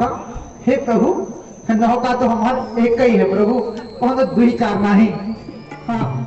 हे प्रभु, नौका तो हमार एक ही है प्रभु, कौन दुई चार नहीं। हाँ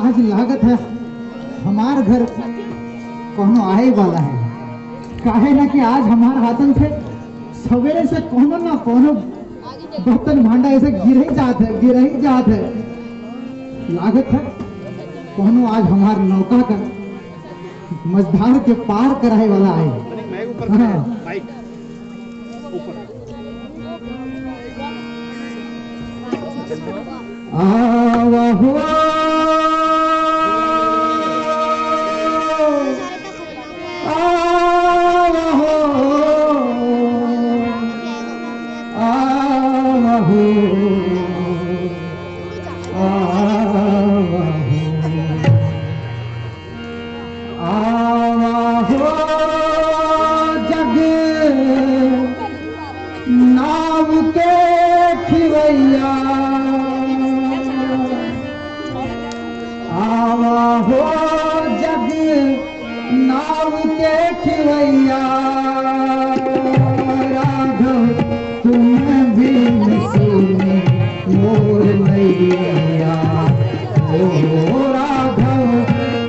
आज लागत है हमार घर कोनो आए वाला है। काहे ना कि आज हमार हाथन से सवेरे से कोनो ना कोनो बर्तन भांडा ऐसे गिर ही जात है। लागत है कोनो आज हमार नौका का मझधार के पार कराए वाला है। हाँ। आवा हुआ मोर नैया ओ राघव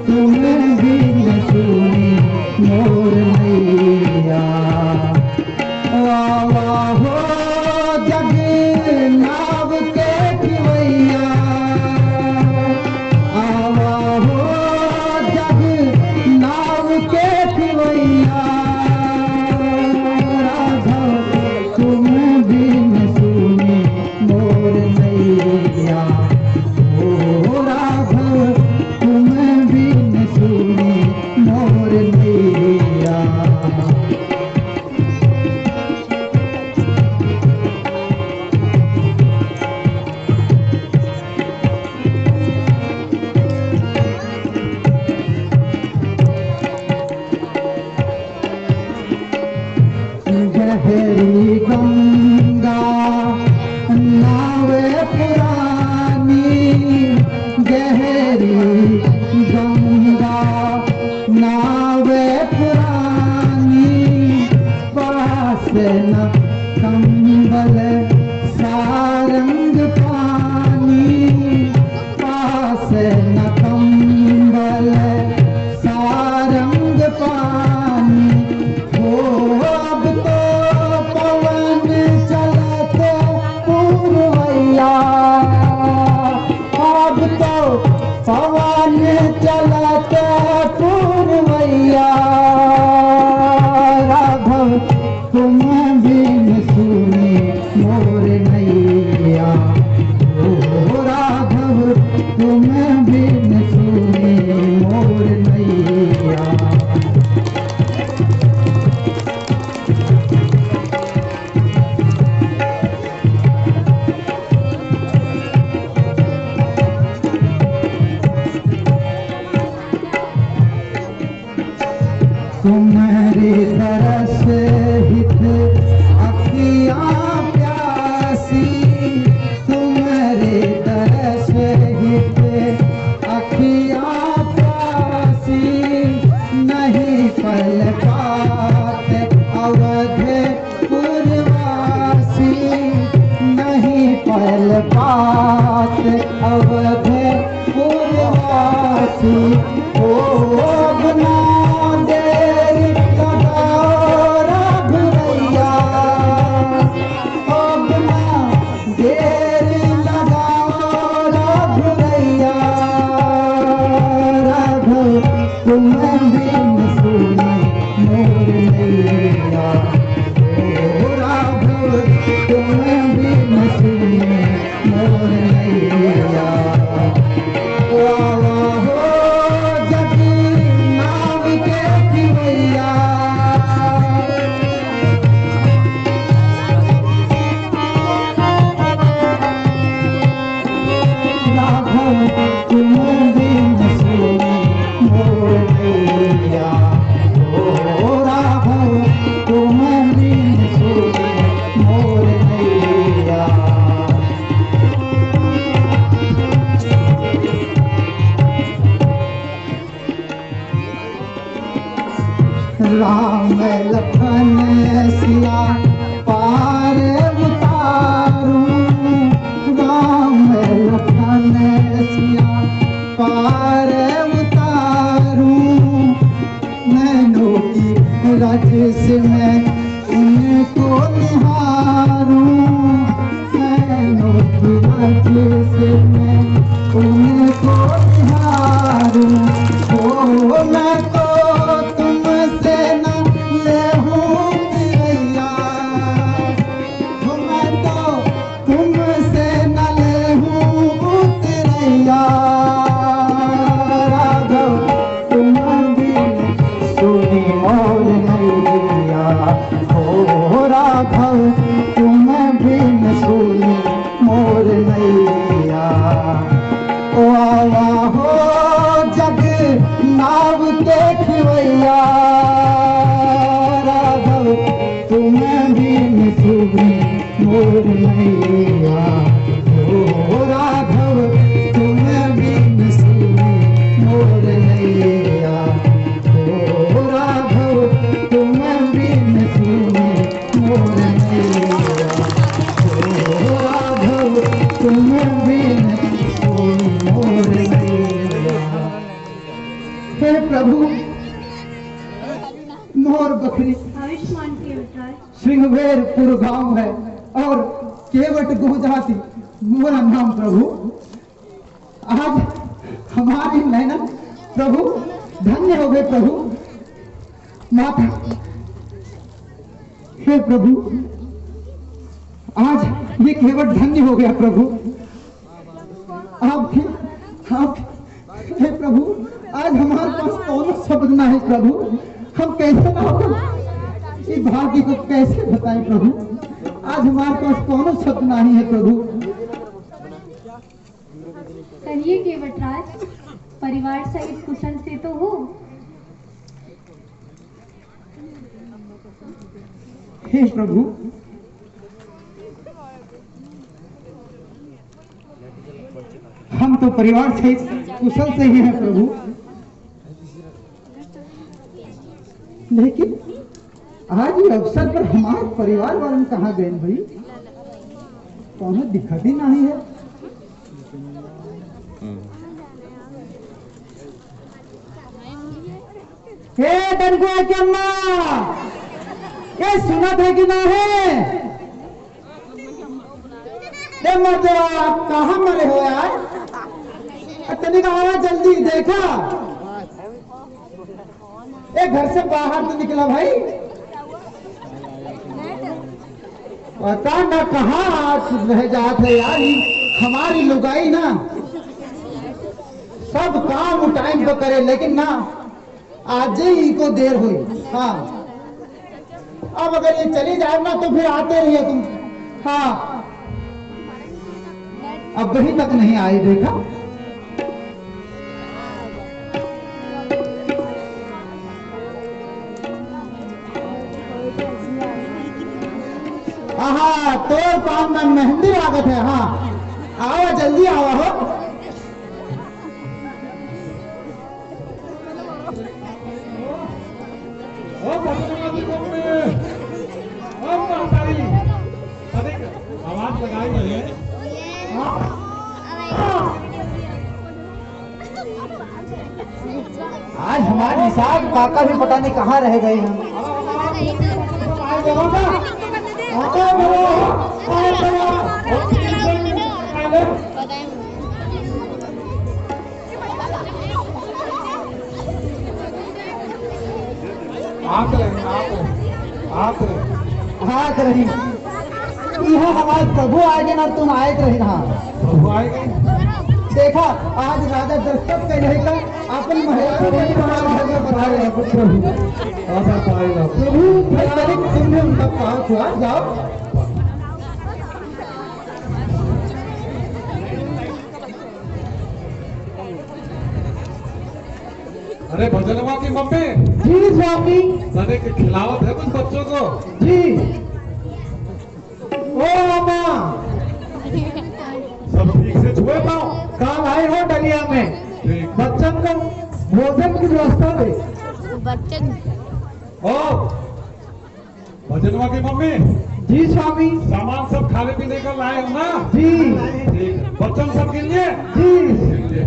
चलत पूर्वैया राघव तुम बिन सुनी मोर नैया ओ राघव तुम बिन सुनी मोर नैया। तुम्हारे तरस हित अखियाँ प्यासी तुम्हारे तरस हित अखियाँ प्यासी नहीं पल पात अवध पुरवासी नहीं पल पात अवध पुरवासी ओ बना तुम बिन सुनी मोर नैया ओ राघव तुम बिन सुनी मोर नैया। आवा हो जग नाव के खिवैया राघव तुम बिन सुनी मोर नैया ओ राघव तुम बिन सुनी मोर नैया। राम लखन सिया पार उतारू राम लखन सिया पार उतारू नैनों की रज से मैं उनको निहारूं नैनों की रज से मैं उनको निहारूं ओ मैं तो तुमसे न लेहूं तिरैया मैं तो तुमसे न लेहूं तिरैया राघव तुम बिन सुनी मोर नैया ओ राघव तुम बिन सुनी मोर नैया। ओ आवा हो जग नाव के खिवैया राघव तुम बिन सुनी मोर नैया ओ राघव तुम बिन सुनी मोर नैया ओ राघव तुम बिन सुनी मोर नैया ओ राघव तुम बिन सुनी मोर नैया। हे प्रभु मोर बकरी आयुष्मान केवट सिंहवेरपुर गांव है और केवट गोजाति मोरा नाम प्रभु। आज हमारी मेहनत प्रभु धन्य हो गए प्रभु माता। हे प्रभु आज ये केवट धन्य हो गया प्रभु आप हे प्रभु आज हमारे पास कौन शब्द ना है प्रभु हम कैसे ना इस भाग्य को कैसे बताएं प्रभु आज हमारे पास कौन शब्द नहीं है प्रभु। कहिए केवटराज परिवार सहित कुशल से तो हो। हे प्रभु हम तो परिवार सहित कुशल से ही हैं प्रभु लेकिन आज ये अवसर पर हमारे परिवार वाले कहाँ गए भाई कौन दिखती नहीं है। हे डरगुआ की अम्मा ये सुनत है कि ना है मर्दवा कहाँ मरे हो यार तनिक आवा जल्दी देखा। ए घर से बाहर तो निकला भाई, पता न कहाँ आज रह जात है यार। हमारी लुगाई ना सब काम टाइम पे करे, लेकिन ना आज ही को देर हुई। हाँ अब अगर ये चली जाए ना तो फिर आते रहिए तुम। हाँ अब वही तक नहीं आई देखा। हाँ तो काम में मेहंदी लागत है। हाँ आओ जल्दी आओ हो। आवाज लगाई गई है। आज हमारे निशाद काका भी पता नहीं कहाँ रह गए हैं। हाथ रही यह हमारे प्रभु आएंगे ना, तुम आए रही। हाँ प्रभु आएंगे। देखा आज राजा दस्तक के रहेगा अपन महल घर में बना रहे प्रभु। प्रभु तुमने उनका पास हुआ जाओ। अरे भजनवा की मम्मी। जी स्वामी। सने के खिलावत है कुछ बच्चों को। जी ओ मामा सब ठीक से छुए पाओ। कल आए हो डलिया में ठीक। बच्चन को भोजन की व्यवस्था दे। बच्चन ओ भजनवा की मम्मी, जी स्वामी। सामान सब खाने पीने का लाए हो ना। जी ठीक। बच्चन सब गिन लिए। जी ठीक है।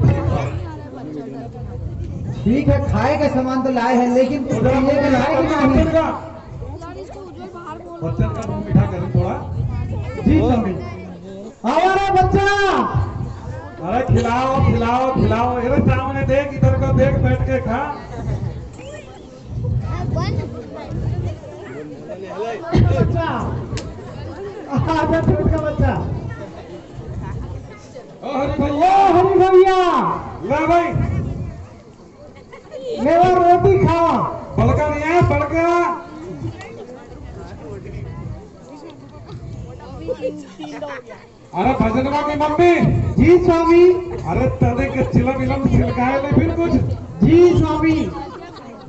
ठीक है, खाए का सामान तो लाए हैं, लेकिन पीने का लाए कि नहीं? बच्चन का मुंह मीठा करें थोड़ा। जी स्वामी। हमारा बच्चा अरे खिलाओ खिलाओ खिलाओ। इधर सामने देख, इधर का देख, बैठ के खा। बच्चा आजा छोटा बच्चा। ओ हरि ओ भैया, हरि भैया ले भाई मेरा रोटी खा। बड़का नहीं है, बड़का। अरे भजनवा की मम्मी। जी स्वामी। अरे तने के चिलम इलम छिलकाए ले फिर कुछ। जी स्वामी।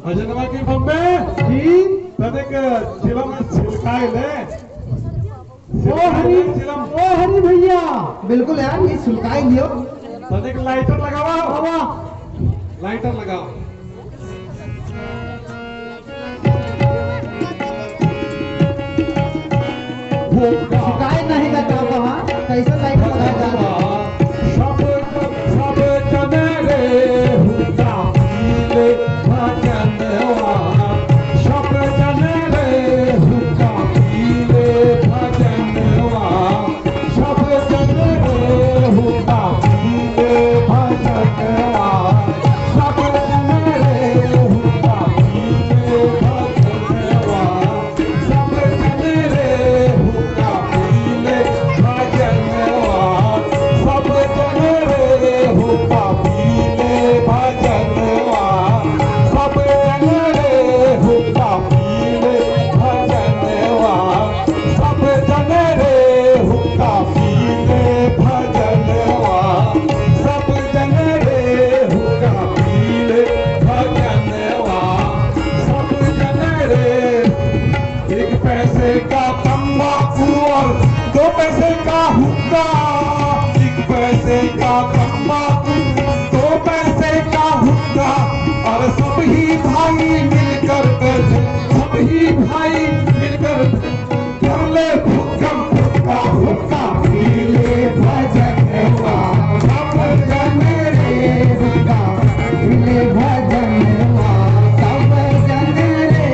भजनवा की मम्मी जी तने के चिलम छिलकाए ले। चिलम ओ हरि भैया बिल्कुल यार, ये सुलकाई लियो। तने के लाइटर लगाओ। बाबा लाइटर लगाओ। सुलकाई नहीं करता वहाँ कैसे लाइट लगा जा। सब सब जने रे हुक्का पीले भजनवा। सब जने रे हुक्का पीले भजनवा। सब जने रे हुक्का पीले भजनवा। सब जने रे हुक्का पीले भजनवा। सब जने रे हुक्का पीले भजनवा। सब जने रे हुक्का पीले भजनवा। सब जने रे हुक्का पीले भजनवा। सब जने रे हुक्का पीले भजनवा। सब जने रे हुक्का पीले भजनवा। सब जने रे। एक पैसे का तंबाकू और 2 पैसे का हुक्का। एक पैसे का तंबाकू 2 पैसे का हुक्का। और सब ही भाई मिलकर सब ही भाई मिलकर कर ले भुक्कम हुक्का। हुक्का पीले भजनवा। सब जने रे हुक्का पीले भजनवा। सब जने रे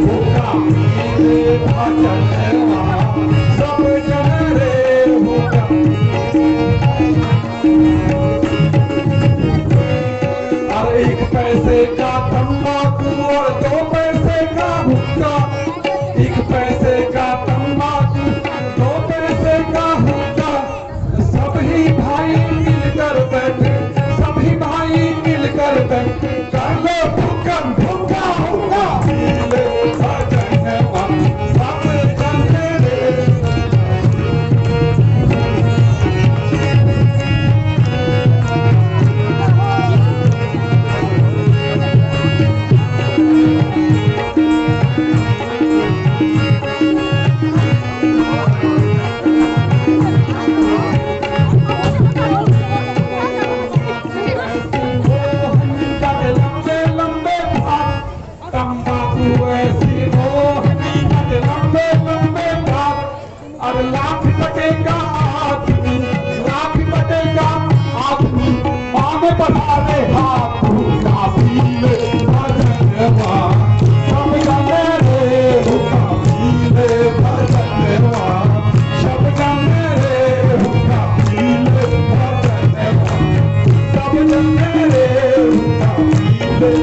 हुक्का पीले भजनवा। सब जने तंबाकू और 2 पैसे का हुक्का, 1 पैसे का तंबाकू 2 पैसे का हुक्का, सभी भाई मिलकर बैठे, सभी भाई मिलकर बैठे, कर लो भुक्कम भुक्का हुक्का पी ले भजनवा सब जने रे। लंबे लंबे भाग तंबाकू ऐसी मोहनी लंबे लंबे भाग, और लाख बटेगा आदमी, लाख बटेगा आदमी, पाने बढ़ा दे हाथ हुक्का पी ले भजनवा सब जाने रे, हुक्का पी ले भजनवा सब जाने रे, हुक्का पी ले भजनवा सब जाने रे, हुक्का पी ले।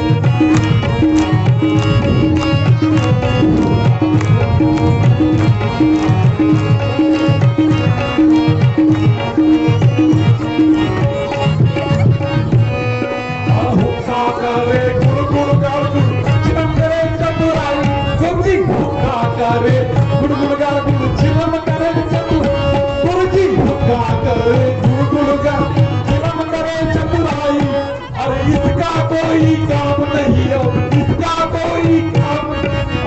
हुक्का करे गुड़ गुड़ गाड़ गुड़, चिलम करे चतुराई, गुरुजी हुक्का करे गुड़ गुड़ गाड़ गुड़, चिलम करे चतुराई, गुरुजी हुक्का करे गुड़ गुड़ गाड़ चिलम करे चतुराई। अरे इसका कोई काम नहीं, अब इसका कोई काम,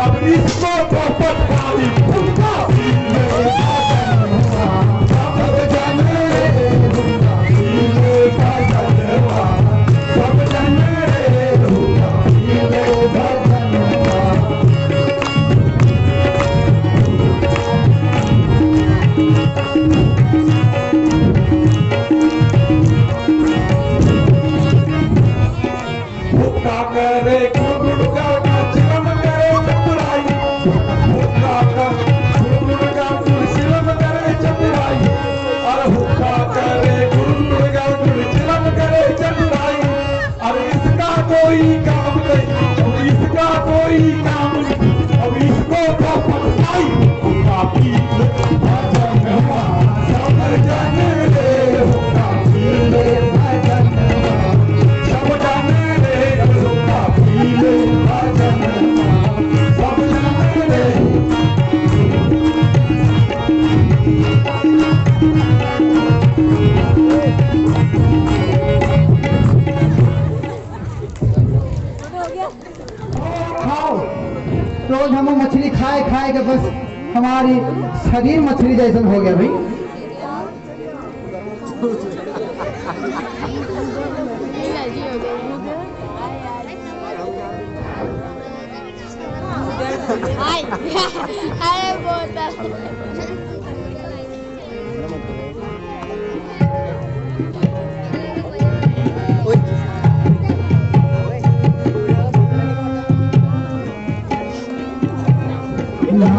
अब इसको तो पटकारी हुक्का पी ले भजनवा सब जाने रे, हुक्का पी ले भजनवा सब जाने रे, हुक्का पी ले भजनवा। हुक्का करे गुड़ गुड़ गाड़ गुड़, चिलम करे चतुराई, हुक्का करे गुड़ गुड़ गाड़ गुड़, चिलम करे चतुराई, और हुक्का करे गुड़ गुड़ गाड़ गुड़, चिलम करे चतुराई। अरे इसका कोई काम नहीं, अब इसका कोई काम नहीं, अब इसको तो पटकाई हुक्का पी ले भजनवा सब जाने रे, हुक्का पी ले भजनवा सब जाने रे, हुक्का पी ले भजनवा सब जाने रे। खाओ, रोज हम मछली खाए खाए के बस हमारी शरीर मछली जैसन हो गया भाई। अरे बहुत ना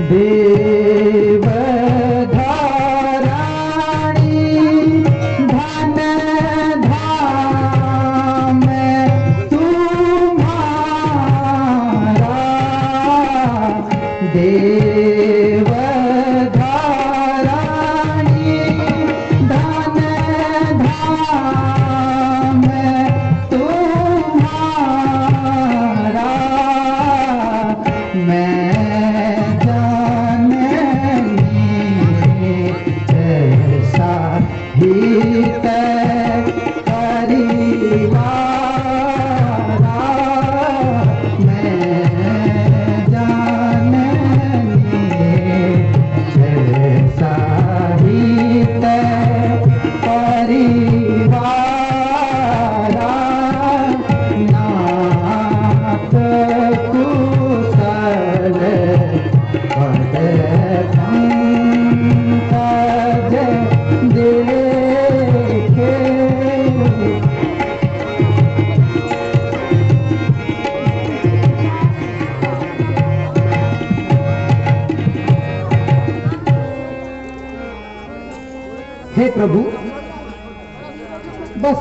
देवधाराणी धन धाम तुम्हारा देवधाराणी धन धाम तुम्हारा मैं ऐसा ही परिवारा मैं जानने जैसा ही परिवारा नाथ कुशल पद पंकज देखे। हे प्रभु, बस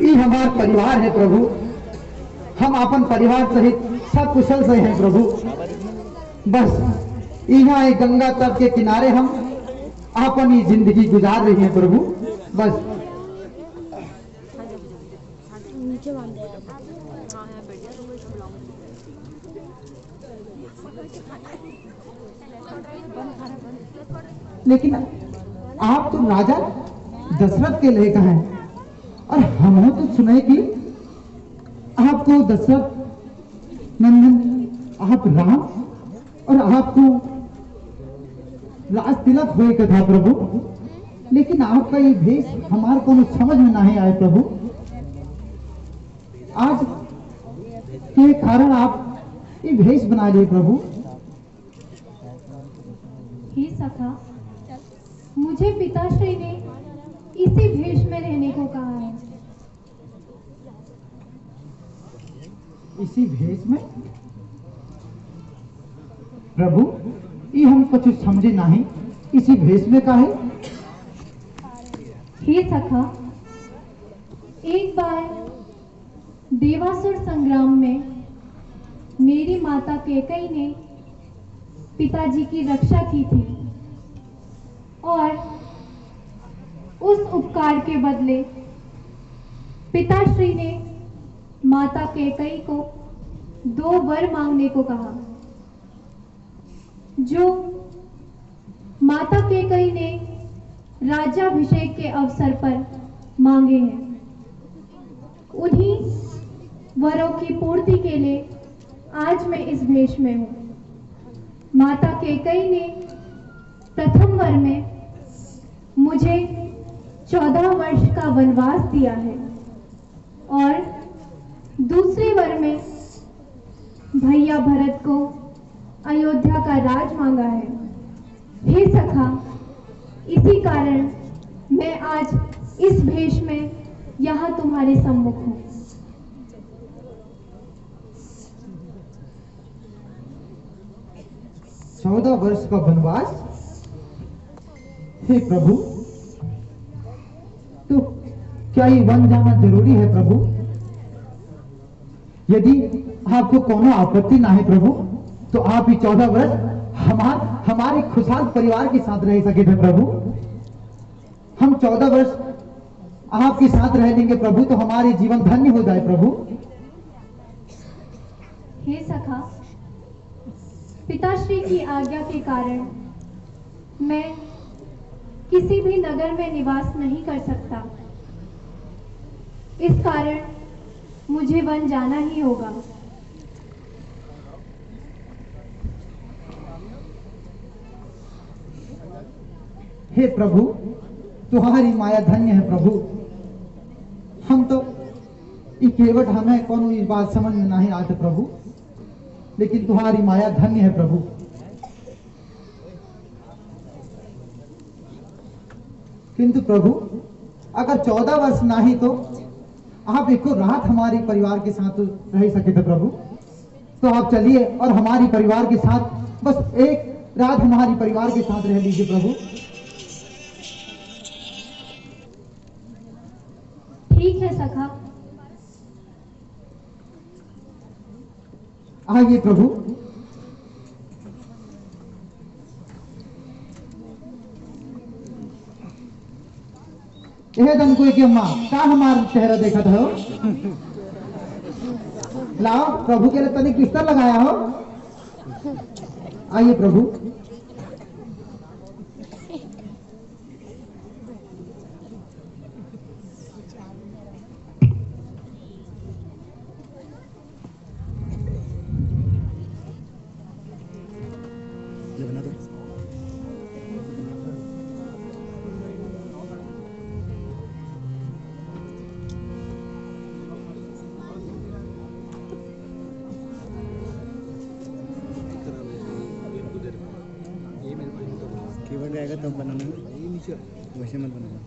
ये हमारा परिवार है प्रभु। हम अपन परिवार सहित सब कुशल से हैं प्रभु। बस यहाँ एक गंगा तट के किनारे हम अपनी जिंदगी गुजार रहे हैं प्रभु। बस नीचे बांध दे। हाँ है बढ़िया, तुम लेकिन आप तो राजा दशरथ के लेखा हैं और हम तो सुने कि आपको दशरथ नंदन आप राम और आपको राज तिलक हुए का था प्रभु। लेकिन आपका ये भेष हमारे को समझ में नहीं आए प्रभु। आज के कारण आप ये भेष बना लिए प्रभु। हे सखा, मुझे पिताश्री ने इसी भेष में रहने को कहा है। इसी भेष में प्रभु, ये हम कुछ समझे नहीं। इसी भेष में का है? हे सखा, एक बार देवासुर संग्राम में मेरी माता कैकेयी ने पिताजी की रक्षा की थी और उस उपकार के बदले पिताश्री ने माता कैकेयी को 2 वर मांगने को कहा, जो माता कैकेयी ने राज्याभिषेक के अवसर पर मांगे हैं। उन्हीं वरों की पूर्ति के लिए आज मैं इस भेष में हूँ। माता कैकेयी ने प्रथम वर में मुझे 14 वर्ष का वनवास दिया है और दूसरे वर में भैया भरत को अयोध्या का राज मांगा है। हे सखा, इसी कारण मैं आज इस भेष में यहाँ तुम्हारे सम्मुख हूँ। 14 वर्ष का वनवास? हे प्रभु, तो क्या ये वन जाना जरूरी है प्रभु? यदि आपको कोनो आपत्ति ना है प्रभु, तो आप ही 14 वर्ष हमारे खुशहाल परिवार के साथ रह सके थे प्रभु। हम 14 वर्ष आपके साथ रह लेंगे प्रभु, तो हमारे जीवन धन्य हो जाए प्रभु। हे सखा, पिताश्री की आज्ञा के कारण मैं किसी भी नगर में निवास नहीं कर सकता। इस कारण मुझे वन जाना ही होगा। हे प्रभु, तुम्हारी माया धन्य है प्रभु। हम तो केवट हमें कौन इस बात समझ में नहीं आते प्रभु, लेकिन तुम्हारी माया धन्य है प्रभु। किंतु प्रभु, अगर 14 वर्ष नहीं तो आप एक रात हमारे परिवार के साथ रह सके थे प्रभु। तो आप चलिए और हमारी परिवार के साथ बस एक रात हमारी परिवार के साथ रह लीजिए प्रभु। ठीक है सखा। आइए प्रभु। यह दम कोई के माँ का हमारा चेहरा देखा था हो? लाओ प्रभु के लिए तनिक बिस्तर लगाया हो। आइए प्रभु। कीवर्ड आएगा तब बनाना, वैसे मत बनाना।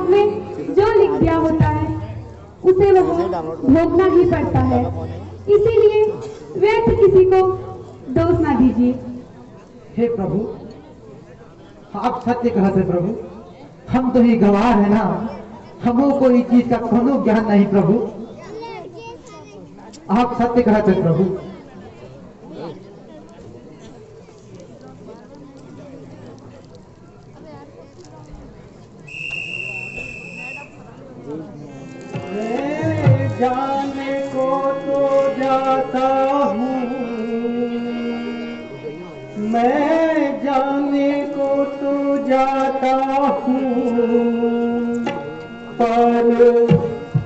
में जो लिख दिया होता है उसे वह भोगना ही पड़ता है। इसीलिए व्यर्थ किसी को दोष ना दीजिए। हे प्रभु, आप सत्य कहते प्रभु, हम तो ही गवाह है ना, हमो को इस चीज का कोनो ज्ञान नहीं प्रभु। आप सत्य कहते प्रभु। जाने को तो जाता हूँ, मैं जाने को तो जाता हूँ, पर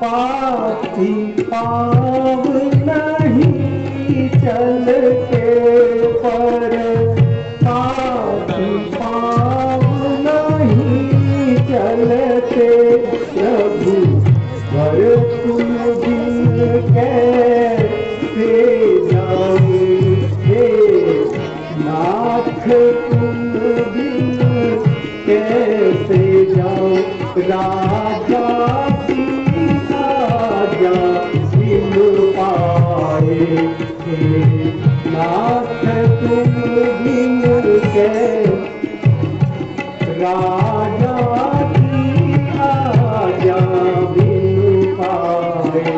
पाती पाव नहीं चल के, पर पाती पाव नहीं चलते प्रभु। पर तुम बिन कैसे जाओगे नाथ, तुम बिन कैसे जाओ राजा की राजा बिन पाए नाथ, तुम बिन कैसे राजा की राजा बिन पाए।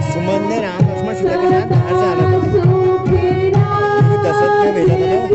सुमन ने राम लक्ष्मण सीता के साथ बाहर से आना था, क्योंकि दशरथ ने भेजा था ना।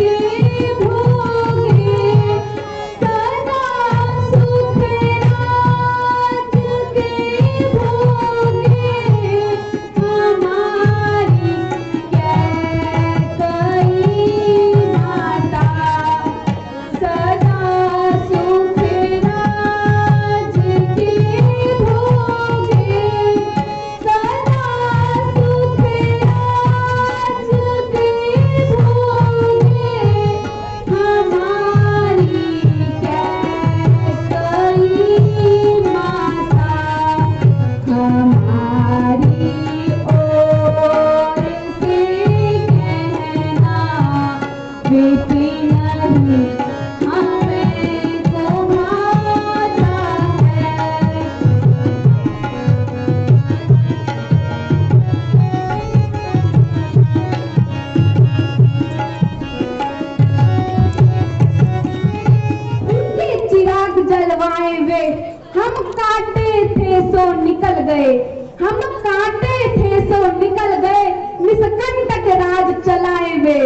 हम काटे थे सो निकल गए, हम काटे थे सो निकल गए, निष्कंटक राज चलाए वे।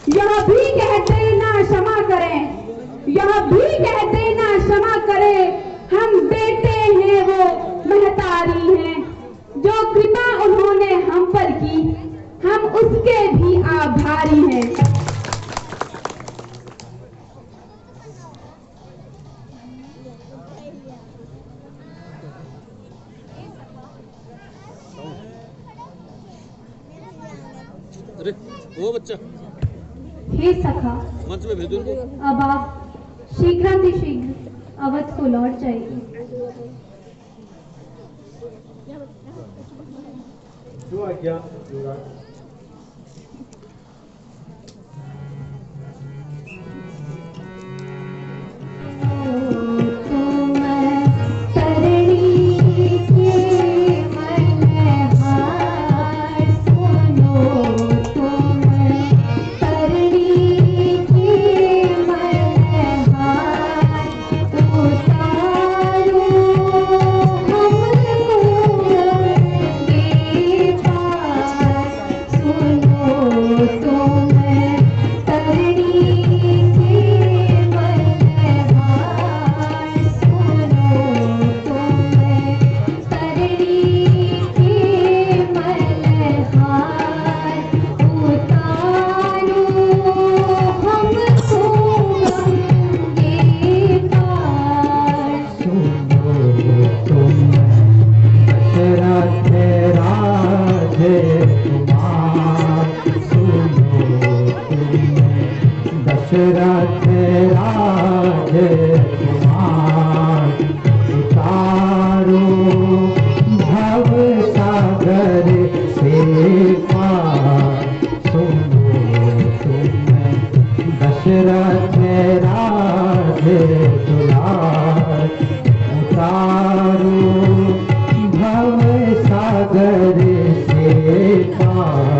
यह भी कहते ना क्षमा करें, यह भी कहते ना क्षमा करें, हम बेटे हैं वो महतारी हैं, जो कृपा उन्होंने हम पर की, हम उसके भी आभारी हैं। अरे वो बच्चा हे सखा, मंच में भेजो उनको। अब आप शीघ्रातिशीघ्र अवध को लौट जाइए। जो आज्ञा युवराज। कुमार उतारो भव सागर से पार। सुनो तुम दशरथ राज दुलार उतारो भव सागर से पार।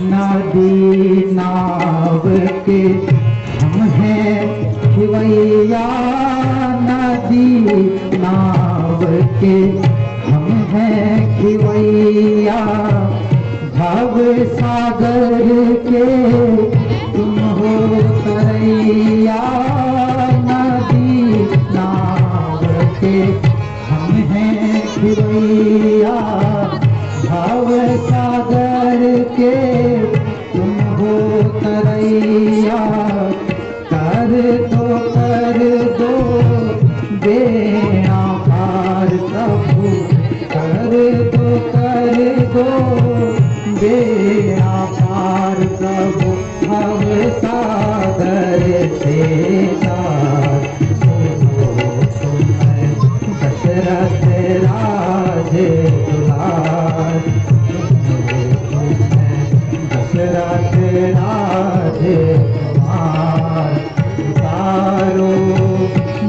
नदी नाव के हम हैं खिवैया, नदी नाव के हम हैं खिवैया। भव सागर के तुम हो तरैया, नदी नाव के हम हैं खिवैया। भव सागर के तुम हो तरैया। कर दो बेड़ा पार प्रभु, कर दो बेड़ा पार प्रभु। भव सागर से पार। सुनो तुम दशरथ राज दुलार, दशरथ राज कुमार उतारो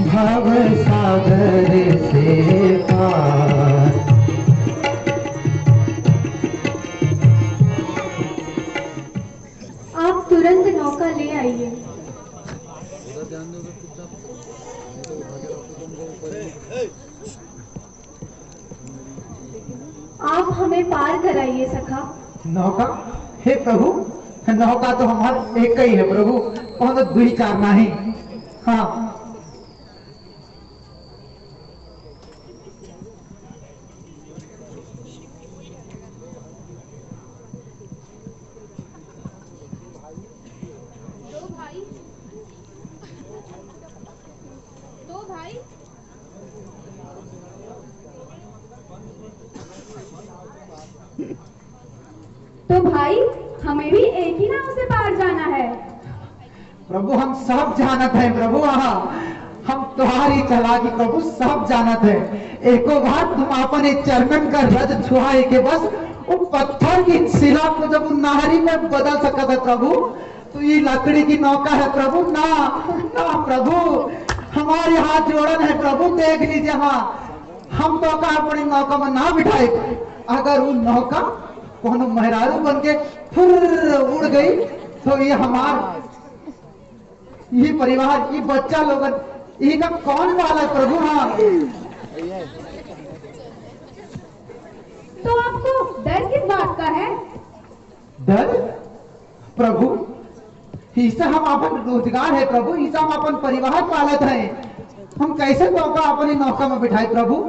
भव सागर से पार। आप तुरंत नौका ले आइए। आप हमें पार कराइए सखा। नौका? हे प्रभु, नौका तो हमारा एक ही है प्रभु, कौन दुई चार नहीं। हाँ तो भाई हमें भी एक ही नाव से पार जाना है। प्रभु हम सब जानत है प्रभु, हाँ हम तुम्हारी चालाकी प्रभु सब जानत है। एको बात तुम अपने चरणन का रज छुआए के बस वो पत्थर की शिला को जब नाहरी में बदल सकता है प्रभु, तो ये लकड़ी की नौका है प्रभु। ना ना प्रभु, हमारे हाथ जोड़न है प्रभु, देख लीजिए। हाँ हम तो अपनी नौका में ना बिठाए, अगर वो नौका कोनो मेहरारू बन के फिर उड़ गई तो ये हमार ये परिवार, ये बच्चा लोगन, ये का कौन वाला है प्रभु। हाँ तो आपको डर किस बात का है? डर प्रभु, इससे हम अपन रोजगार है प्रभु, इससे हम अपन परिवार पालत है। हम कैसे नौका अपनी नौका में बिठाए प्रभु?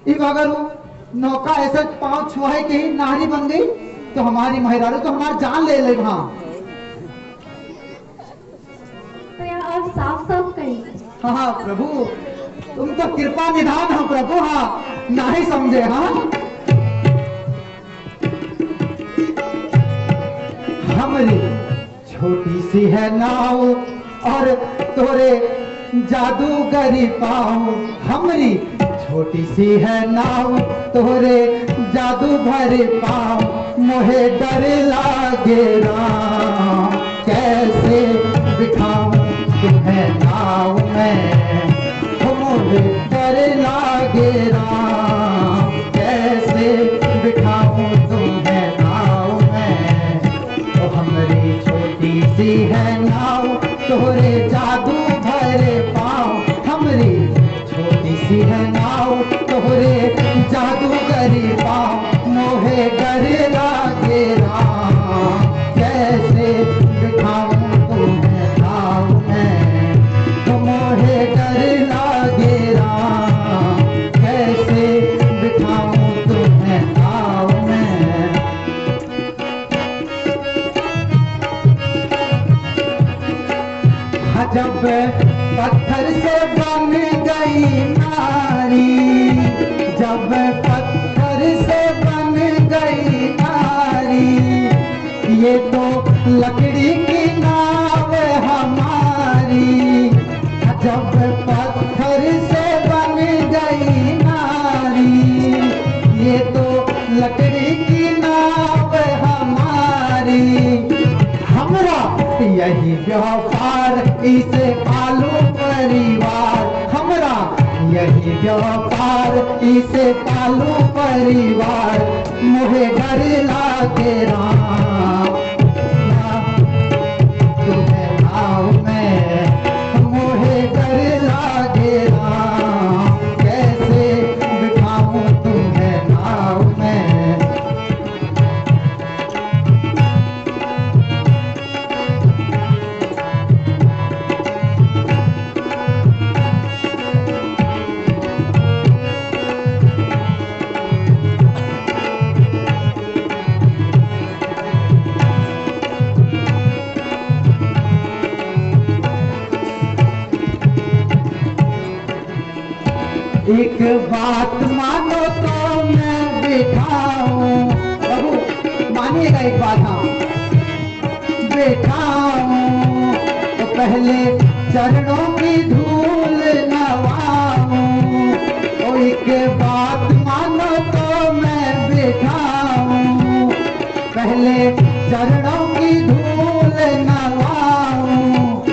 एक अगर वो नौका ऐसे पांव छुआए के ही नारी बन गई तो हमारी महिलाएं तो हमारी जान ले ले। वहां तो यार और साफ साफ कही। हाँ प्रभु, तुम तो कृपा निधान हो प्रभु। हाँ नहीं समझे। हाँ हमारी छोटी सी है नाव और तोरे जादूगरी पाँव हमरी छोटी सी है नाव, तोरे जादू भरे पाँव मोहे डर लागे राम, कैसे बिठाऊं तुम्हें नाव में, मोहे डर लागे राम, कैसे बिठाऊं तुम्हें नाव में। तो हमरी छोटी सी है नाव, तोरे जादू भरे पाँव, हमरी छोटी सी है नाव, तोरे जादूगरी पाँव मोहे डर लागे राम, कैसे बिठाऊं तुम्हें नाव में, तो मोहे डर लागे राम, कैसे बिठाऊं तुम्हें नाव में। जब पत्थर से बन गई नारी, जब पत्थर से बन गई नारी, ये तो लकड़ी की नाव हमारी। जब पत्थर से बन गई नारी, ये तो लकड़ी की नाव हमारी। हमरा यही व्यापार इसे पालू परिवार, हमरा यही व्यापार इसे पालू परिवार, मोहे डर लागे राम, तुम्हें नाव में, मोहे डर लागे राम, कैसे बिठाऊं तुम्हें नाव में। एक बात मानो तो मैं बिठाऊं, प्रभु मानिएगा एक बात, हाँ बिठाऊं तो पहले चरणों की धूल नवाऊं। ओ एक बात मानो तो मैं बिठाऊं, पहले चरणों की धूल नवाऊं।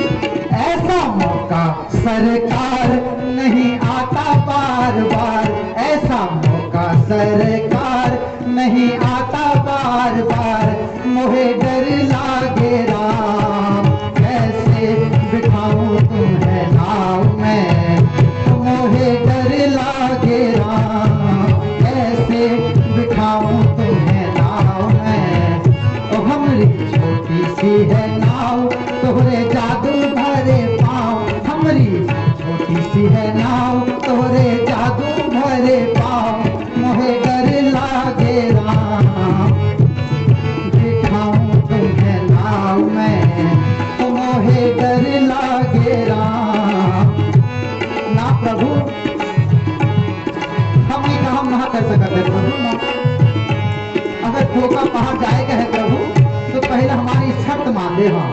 ऐसा मौका सरकार नहीं आता बार बार, ऐसा मौका सरकार नहीं आता बार बार, मोहे डर लागे राम, कैसे बिठाऊं तुम्हें नाव में, मोहे डर लागे राम, कैसे बिठाऊं तुम्हें नाव में। तो हमरी छोटी सी है नाव, तोहरे जादू भरे पाँव, हमरी छोटी सी है नाव, तोहरे जादू भरे पाँव, मोहे डर लागे राम, बिठाऊं तुम्हें नाव में, तो मोहे डर लागे राम। ना प्रभु हम ये काम ना कर सकते प्रभु, ना अगर धोखा कहाँ जाएगा है प्रभु, तो पहले हमारी शर्त मान दे, हाँ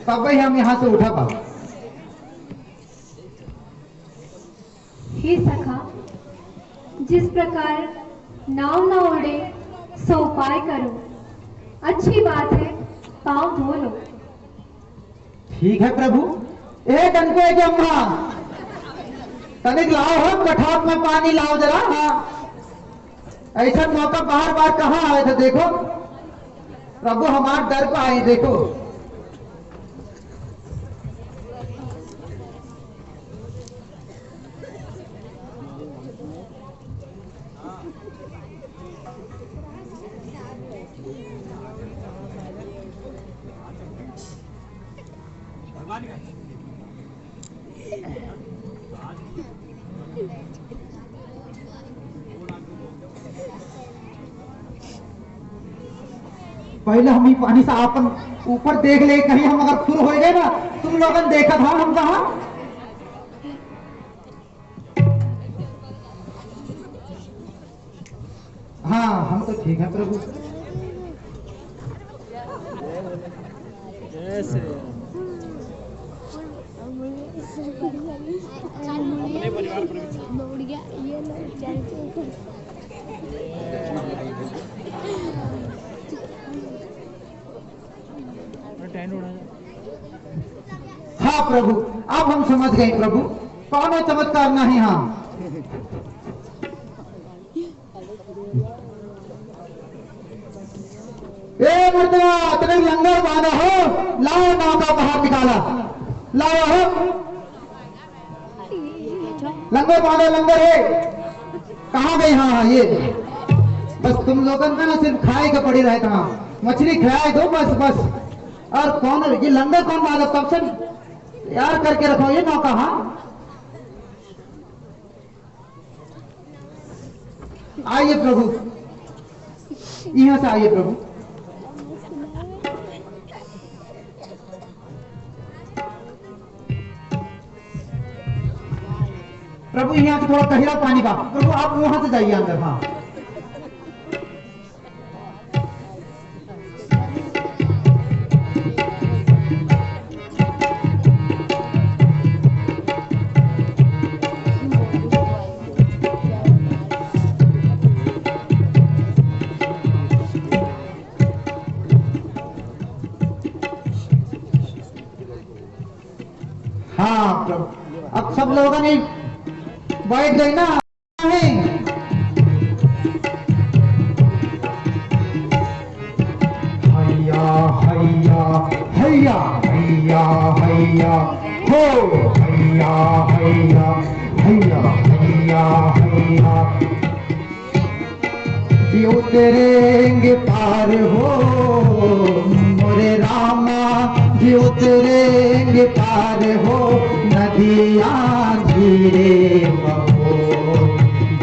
तब ही हम यहाँ से उठा पा। हे सखा, जिस प्रकार नाव न उड़े सो उपाय करो, अच्छी बात है पाँव धो लो। ठीक है प्रभु। एक अनके के अम्मा तनिक लाओ हो, कठाप में पानी लाओ जरा। हाँ ऐसा मौका बार बार कहाँ आए थे, देखो प्रभु हमारे डर को आई, देखो पहले हम ही पानी से अपन ऊपर देख ले, कहीं हम अगर खुर हो गए ना, तुम लोगों ने देखा था हम कहा। हाँ हम तो ठीक है प्रभु। हाँ प्रभु, अब हम समझ गए प्रभु, कौन चमत्कार नहीं। हाँ ए मर्दवा, तेरे लंगर बांधा हो, लाओ नौका बाहर निकाला, लाओ हो लंगर बांधो, लंगर है कहाँ गई। हाँ हाँ ये बस तुम लोगन का ना सिर्फ खाए के पड़ी रहता, हाँ मछली खाए दो बस बस। और कौन ये लंगर कौन बांधा, तब से यार करके रखो ये नौका। हाँ आइए प्रभु, यहाँ से आइए प्रभु। प्रभु यहाँ से थोड़ा गहरा पानी का, प्रभु आप वहां से जाइए अंदर। हाँ हाँ प्रभु, अब सब लोगों ने बैठ गई ना। हैया हैया हैया हैया हैया हो, हैया हैया हैया हैया हैया, ये उतरेंगे पार हो मोरे रामा, ये उतरेंगे पार हो, नदियाँ धीरे बहो,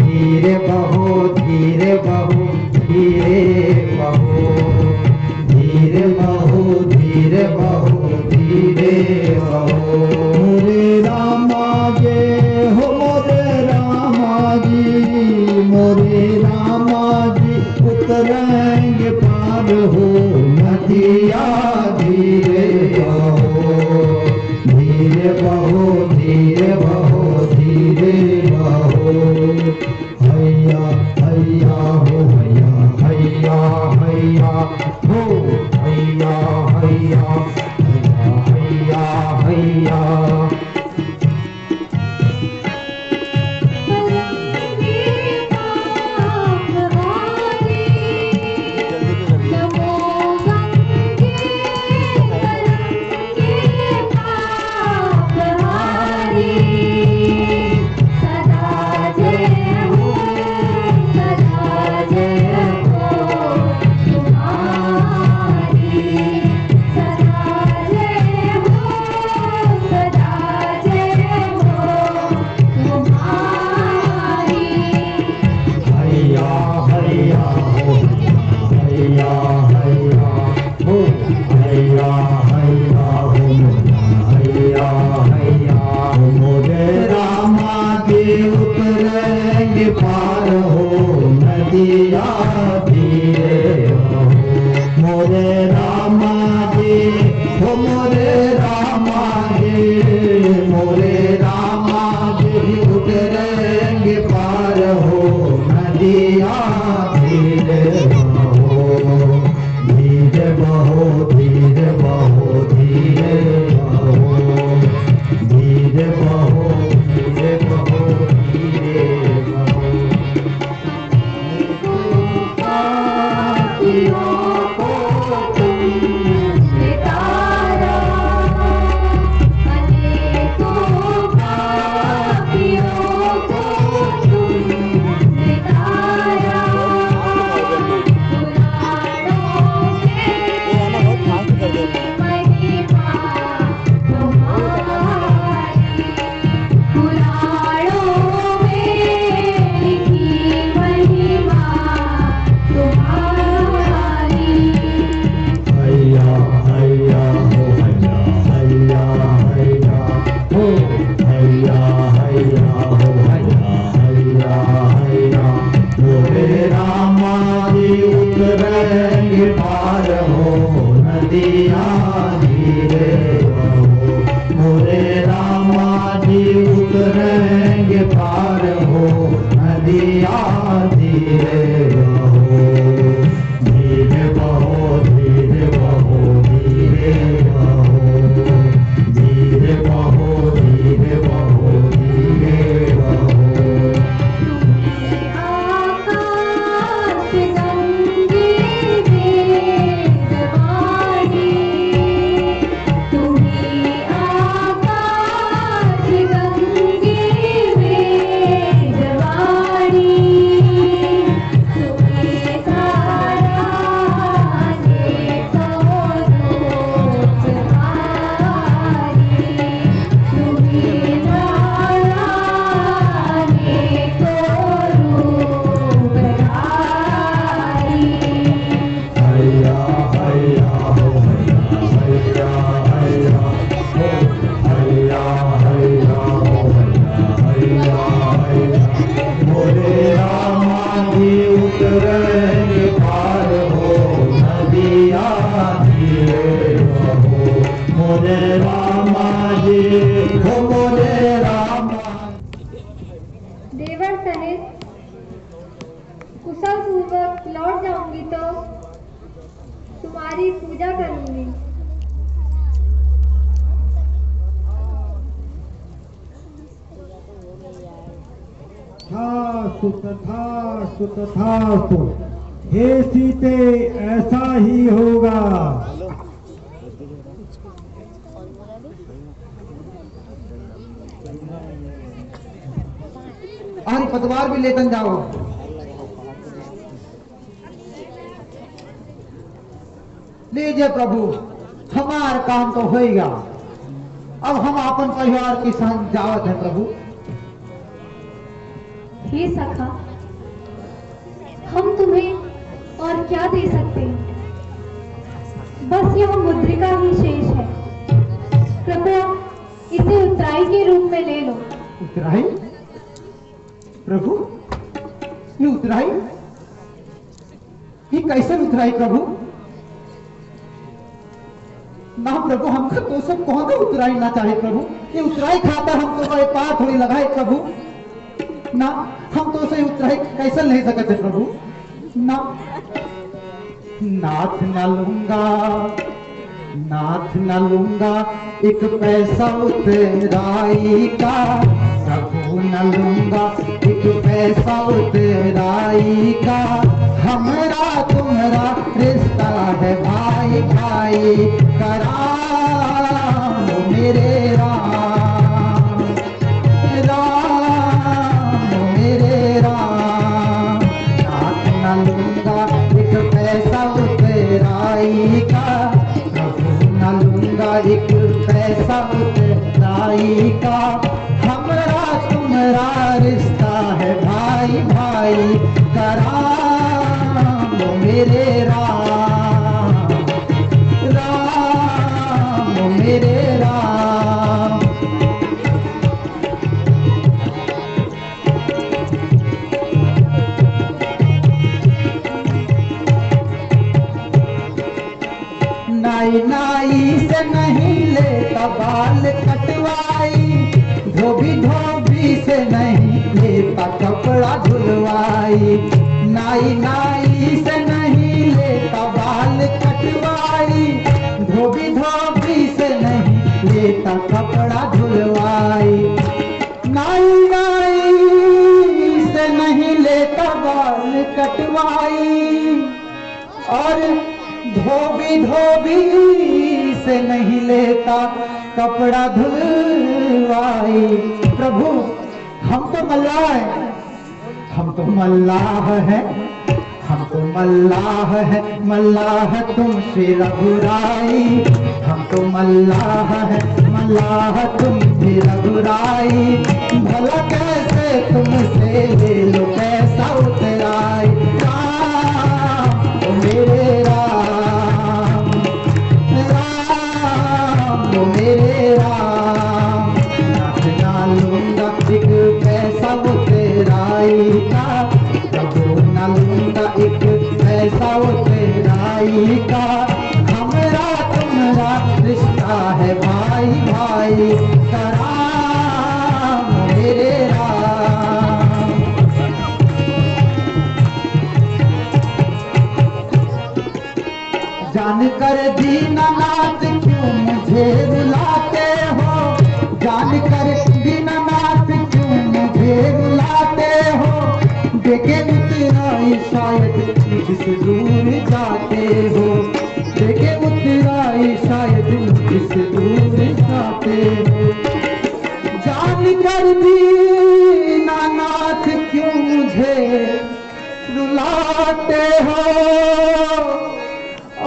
धीरे बहो, धीरे बहो, धीरे बहो, धीरे बहो, धीरे बहो, धीरे बहो। मोरे रामा जय हो, मोरे रामा जी, मोरे रामा जी, उतरेंगे पार हो, नदियाँ धीरे बहो, धीरे बहो, धीरे बहो, धीरे बहो। हैया हैया हो, हैया हैया हैया हो, हैया हैया हैया हैया हैया। पार हो नदिया धीरे हो, मोरे रामा जी हो, मोरे रामा जी, मोरे रामा जी, उतरेंगे पार हो नदिया धीरे बहो, धीरे बहो, धीरे बहो, धीरे बहो, धीरे बहो, धीरे बहो, धीरे बहो। सितारा अनेकों धीरे बहो, धीरे बहो, धीरे बहो, धीरे बहो, धीरे बहो, धीरे बहो, धीरे बहो। आकाश गंगे वेदवाणी, तुम्ही आकाश गंगे वेदवाणी, तुम्ही धाराने को रूपधारी, तुम्ही धाराने को रूपधारी। हैया हैया हो, हैया हैया हो, हैया हैया हो, हैया हैया। मोरे रामा जी उतरेंगे पार हो, नदिया धीरे बहो। मोरे रामा जी हो, मोरे रामा। देवर सहित कुशल पूर्वक लौट जाऊंगी तो तुम्हारी पूजा करूंगी। तथास्तु हे सीते ऐसा ही होगा। और पतवार भी लेकर जाओ। लीजिए प्रभु, हमारा काम तो होएगा। अब हम अपन परिवार के संग जावत है प्रभु। हे सखा, हम तुम्हें और क्या दे सकते हैं? बस यह मुद्रिका ही शेष है। कृपया इसे उत्तराई के रूप में ले लो। उतराई? प्रभु, ये उतराई? ये कैसे उतराई प्रभु? ना प्रभु, हमको तो सब कौन उतराई ना चाहे प्रभु। ये उतराई खाता हमको कोई पार थोड़ी लगाए प्रभु। ना, हम तो उसे उतराई कैसे ले सकते प्रभु। ना, नाथ न लूंगा, नाथ न लूंगा एक पैसा उतराई का। प्रभु न लूंगा एक पैसा उतराई का। हमारा तुम्हारा रिश्ता है भाई भाई का। राम मेरे राम, राम मेरे राम। नाथ न लूंगा एक पैसा उतराई का। प्रभु न लूंगा एक पैसा उतराई का। हमारा तुम्हारा रिश्ता है भाई भाई का। राम मेरे राम, राम मेरे राम। नाई नाई से नहीं लेता बाल कटवाई। धोबी धोबी से नहीं लेता कपड़ा धुलवाई। नाई नाई से नहीं लेता बाल कटवाई। धोबी धोबी से नहीं लेता कपड़ा धुलवाई। नाई नाई से नहीं लेता बाल कटवाई। और धोबी धोबी से नहीं लेता कपड़ा धुलवाई। प्रभु, हम तो मल्लाह है, हम तो मल्लाह है, हम तो मल्लाह है। मल्लाह तुमसे रघुराई। हम तो मल्लाह है, मल्लाह तुमसे रघुराई। भला कैसे तुमसे ले लो पैसा उतराई। राम ओ मेरे राम, राम ओ मेरे राम। नाथ ना लूंगा एक पैसा उतराई का। प्रभु ना लूंगा एक पैसा उतराई का। हमारा तुम्हारा रिश्ता है भाई भाई का। राम मेरे राम, जान कर दीनानाथ क्यों मुझे रुलाते हो, जान कर दीनानाथ क्यों मुझे रुलाते हो, देखे उतराई शायद मुझसे दूर जाते हो, देखे उतराई शायद मुझसे दूर जाते हो। जान कर दीनानाथ क्यों मुझे रुलाते हो,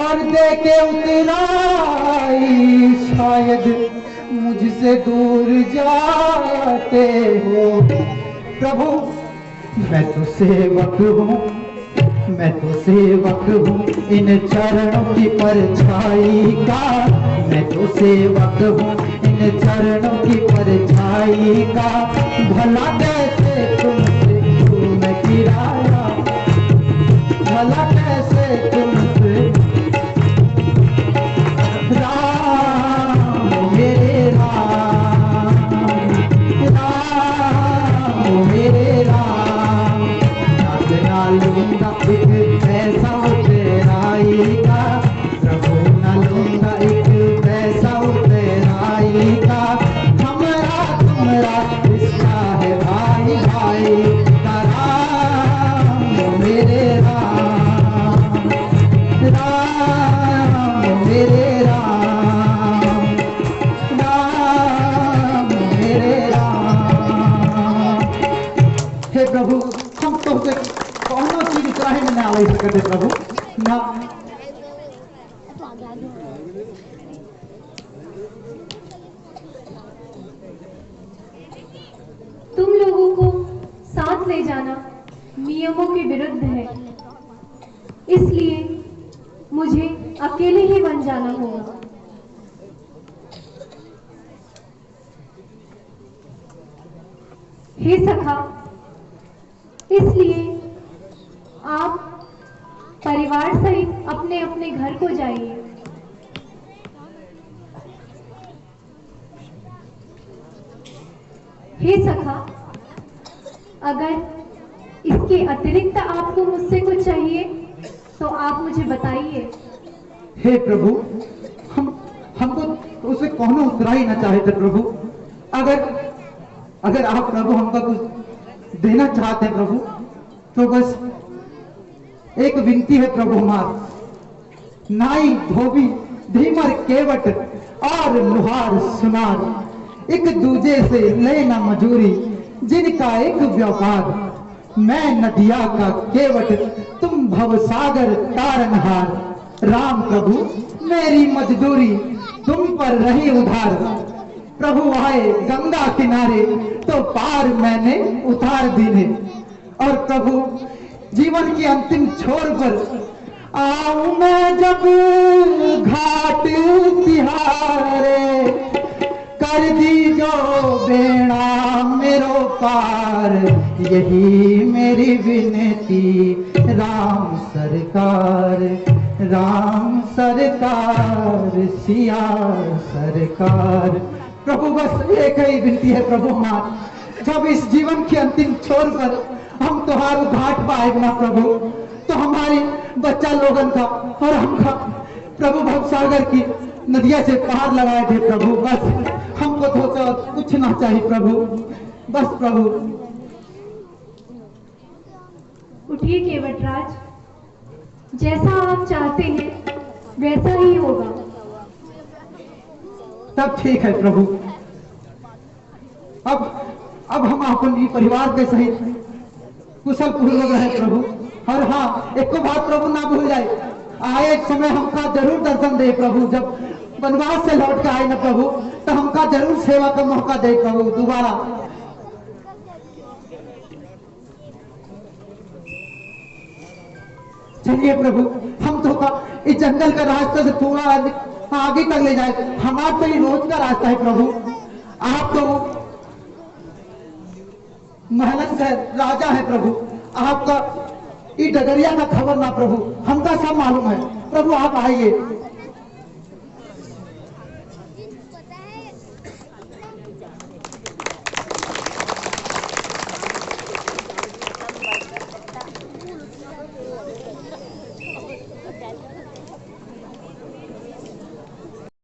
और देखे उतराई शायद मुझसे दूर जाते हो। प्रभु मैं तो सेवक हूँ, मैं तो सेवक हूँ इन चरणों की परछाई का, मैं तो सेवक हूँ इन चरणों की परछाई का, भला कैसे तुमसे क्यों मैं किराया, भला कैसे तुमसे राम मेरे राम, राम मेरे राम, ना लूंगा एक पैसा तेराई का, प्रभु ना लूंगा एक पैसा तेराई का, हमारा तुम्हारा रिश्ता है भाई भाई का, राम मेरे राम, राम मेरे राम, राम मेरे राम। हे प्रभु हम तो कौनो चीज काहे में ना ले सकते प्रभु ना, तुम लोगों को साथ ले जाना नियमों के विरुद्ध है, इसलिए मुझे अकेले ही बन जाना होगा। हे सखा, इसलिए आप परिवार सहित अपने अपने घर को जाइए। हे सखा, अगर इसके अतिरिक्त आपको मुझसे कुछ चाहिए तो आप मुझे बताइए। हे प्रभु हमको उसे कौनो उतराई ना चाहे थे प्रभु, अगर आप प्रभु हमको कुछ देना चाहते हैं प्रभु तो बस एक विनती है प्रभु हमार, नाई धोबी धीमर केवट और लुहार सुनार एक दूजे से लेना मजूरी, जिनका एक व्यापार, मैं नदिया का केवट तुम भवसागर तारनहार, राम प्रभु मेरी मजदूरी तुम पर रही उधार, प्रभु आए गंगा किनारे तो पार मैंने उतार दीने, और प्रभु जीवन की अंतिम छोर पर आऊं मैं जब घाट तिहारे, कर दी जो बेड़ा मेरो पार, यही मेरी विनती राम सरकार, राम सरकार सिया सरकार। प्रभु बस एक ही विनती है प्रभु हमार, जब इस जीवन के अंतिम छोर पर हम तुम्हारे घाट पाएगा ना प्रभु, तो हमारी बच्चा लोगन का और हमका प्रभु भवसागर की नदिया से पार लगाए थे प्रभु, बस हमको तो कुछ ना चाहिए प्रभु, बस प्रभु। उठिए केवटराज, जैसा आप चाहते हैं वैसा ही होगा। तब ठीक है प्रभु, अब हम अपने परिवार के सहित कुशल पूर्वक रहे प्रभु, और हाँ एक बात प्रभु ना भूल जाए, आए समय हमका जरूर दर्शन दे प्रभु, जब वनवास से लौट के आए ना प्रभु तो हमका जरूर सेवा का मौका दे प्रभु दोबारा। चलिए प्रभु, हम तो इस जंगल का रास्ता से थोड़ा आगे तक ले जाए, हमारा तो ये रोज का रास्ता है प्रभु, आप तो महलन का राजा है प्रभु, आपका ये डगरिया का खबर ना प्रभु, हमका सब मालूम है प्रभु, आप आइए।